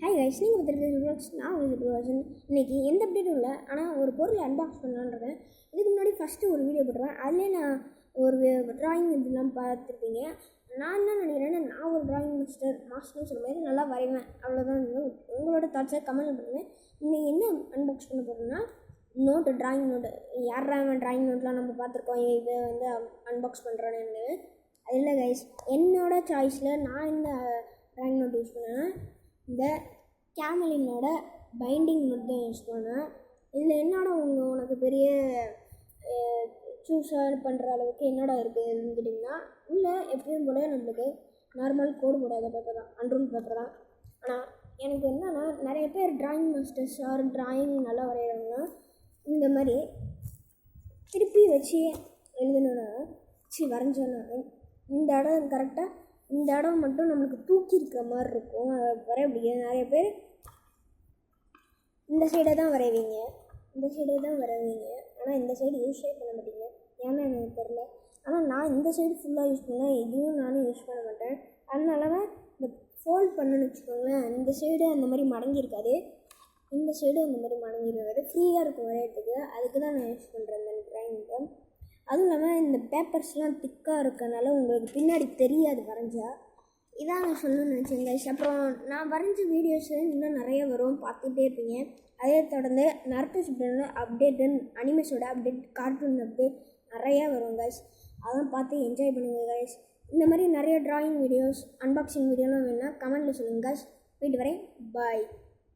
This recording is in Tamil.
ஹாய் கைஸ், நீங்கள் பார்த்துருக்கீங்க நான் உங்களுக்கு இன்றைக்கி எந்த அப்டேட்டும் இல்லை. ஆனால் ஒரு பொருள் அன்பாக்ஸ் பண்ணலான்றேன். இதுக்கு முன்னாடி ஃபஸ்ட்டு ஒரு வீடியோ போட்டுருவேன். அதிலே நான் ஒரு ட்ராயிங் இதெல்லாம் பார்த்துருப்பீங்க. நான் என்ன நினைக்கிறேன்னா, நான் ஒரு ட்ராயிங் மாஸ்டர்னு சொல்ல மாதிரி நல்லா வரைவேன். அவ்வளோதான். உங்களோட தாட்ஸை கமெண்ட் பண்ணுவேன். இன்றைக்கி என்ன அன்பாக்ஸ் பண்ண போகிறோன்னா, நோட்டு, ட்ராயிங் நோட்டு. யாரா ட்ராயிங் நோட்லாம் நம்ம பார்த்துருக்கோம், இதை வந்து அன்பாக்ஸ் பண்ணுறேன்னு. அது இல்லை கைஸ், என்னோடய சாய்ஸில் நான் இந்த ட்ராயிங் நோட் யூஸ் பண்ணேன். இந்த கேமலினோட பைண்டிங் நோட் தான் யூஸ் பண்ணேன். இதில் என்னோட உனக்கு பெரிய சூஸாக பண்ணுற அளவுக்கு என்னோட இருக்குதுன்னு கேட்டிங்கன்னா, உள்ளே எப்பயும் போல நம்மளுக்கு நார்மல் கோடு போடாத பேப்பர் தான், அன்ரூல் பேப்பர் தான். ஆனால் எனக்கு என்னென்னா, நிறைய பேர் ட்ராயிங் மாஸ்டர்ஸ் ஆர் ட்ராயிங் நல்லா வரைகிறவங்க இந்த மாதிரி திருப்பி வச்சு எழுதணுன்னா வரைஞ்சோன்னா இந்த இடம் கரெக்டாக இந்த இடம் மட்டும் நம்மளுக்கு தூக்கி இருக்கிற மாதிரி இருக்கும். வரைய முடியாது. நிறைய பேர் இந்த சைடை தான் வரைவீங்க, ஆனால் இந்த சைடு யூஸே பண்ண மாட்டீங்க. ஏன்னா எனக்கு தெரில. ஆனால் நான் இந்த சைடு ஃபுல்லாக யூஸ் பண்ணேன், எதுவும் நானும் யூஸ் பண்ண மாட்டேன். அதனால தான் இந்த ஃபோல்ட் பண்ணுன்னு வச்சுக்கோங்களேன். இந்த சைடு அந்த மாதிரி மடங்கியிருக்காது, இந்த சைடு அந்த மாதிரி மடங்கியிருக்காது. ஃப்ரீயாக இருக்கும் வரைகிறதுக்கு. அதுக்கு தான் நான் யூஸ் பண்ணுறேன் இந்த ட்ராயிங்க்கு. அதுவும் இல்லாமல் இந்த பேப்பர்ஸ்லாம் திக்காக இருக்கனால உங்களுக்கு பின்னாடி தெரியாது வரைஞ்சா. இதான் நான் சொல்லணும்னு நினச்சேன் கைஸ். அப்புறம் நான் வரைஞ்ச வீடியோஸு இன்னும் நிறைய வரும், பார்த்துட்டே இருப்பீங்க. அதே தொடர்ந்து நருட்டோ ஷிப்புடனோட அப்டேட்டு, அனிமேஸோட அப்டேட், கார்ட்டூன் அப்டேட் நிறையா வரும் கைஸ். அதெல்லாம் பார்த்து என்ஜாய் பண்ணுங்கள் கைஸ். இந்த மாதிரி நிறைய ட்ராயிங் வீடியோஸ், அன்பாக்சிங் வீடியோலாம் வேணுன்னா கமெண்ட்டில் சொல்லுங்கள் கைஸ். போயிட்டு வரேன், பாய்.